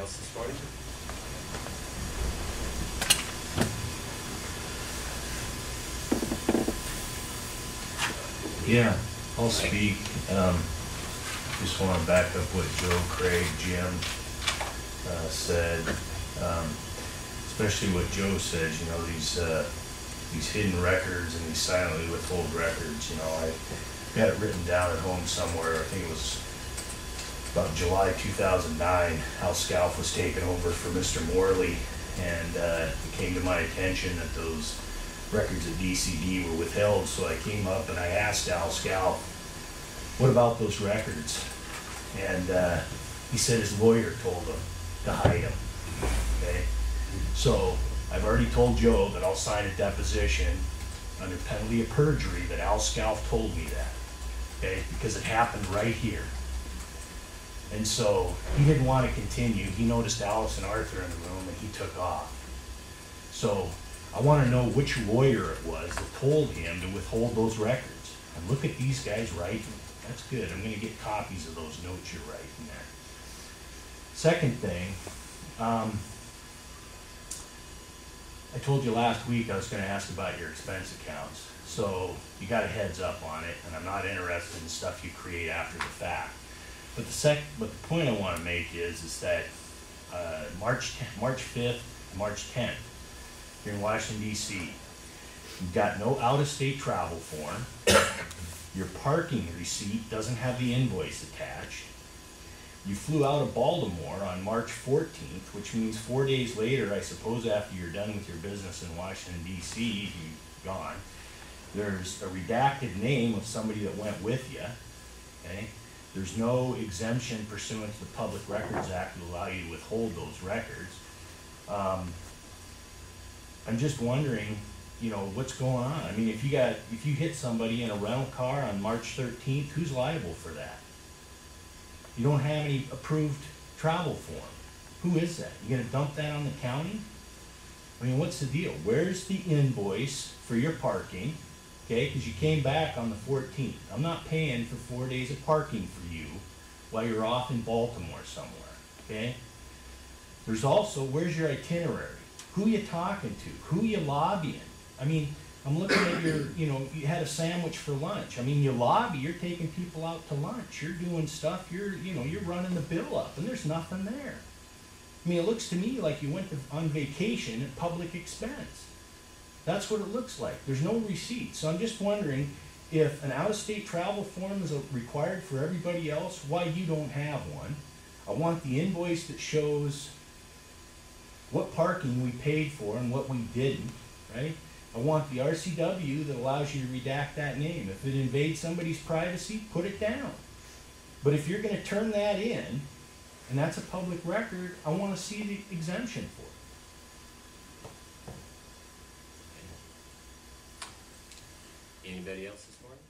else this morning? Yeah, I'll speak. Just want to back up what Joe, Craig, Jim said. Especially what Joe says, you know, these hidden records and these silently withhold records. You know, I got it written down at home somewhere. I think it was about July 2009. Al Scalf was taken over for Mr. Morley, and it came to my attention that those records at DCD were withheld. So I came up and I asked Al Scalf, what about those records? And he said his lawyer told him to hide them. Okay, so I've already told Joe that I'll sign a deposition under penalty of perjury that Al Scalf told me that. Okay, because it happened right here. And so he didn't want to continue. He noticed Alice and Arthur in the room and he took off. So I want to know which lawyer it was that told him to withhold those records. And look at these guys writing. That's good. I'm going to get copies of those notes you're writing there. Second thing, I told you last week I was going to ask about your expense accounts. So you got a heads up on it, and I'm not interested in stuff you create after the fact. But the point I want to make is that March 5th, March 10th, here in Washington, D.C., you've got no out-of-state travel form. Your parking receipt doesn't have the invoice attached. You flew out of Baltimore on March 14th, which means 4 days later, I suppose after you're done with your business in Washington, D.C., you're gone. There's a redacted name of somebody that went with you, okay? There's no exemption pursuant to the Public Records Act to allow you to withhold those records. I'm just wondering, you know, what's going on? I mean, if you hit somebody in a rental car on March 13th, who's liable for that? You don't have any approved travel form. Who is that? You gonna dump that on the county? I mean, what's the deal? Where's the invoice for your parking? Okay, because you came back on the 14th. I'm not paying for 4 days of parking for you while you're off in Baltimore somewhere, okay? There's also, where's your itinerary? Who you talking to? Who you lobbying? I mean, I'm looking at your, you know, you had a sandwich for lunch. I mean, you lobby, you're taking people out to lunch. You're doing stuff, you're running the bill up, and there's nothing there. I mean, it looks to me like you went on vacation at public expense. That's what it looks like. There's no receipt. So I'm just wondering if an out-of-state travel form is required for everybody else, why you don't have one. I want the invoice that shows what parking we paid for and what we didn't, right? I want the RCW that allows you to redact that name. If it invades somebody's privacy, put it down. But if you're going to turn that in, and that's a public record, I want to see the exemption for it. Anybody else this morning?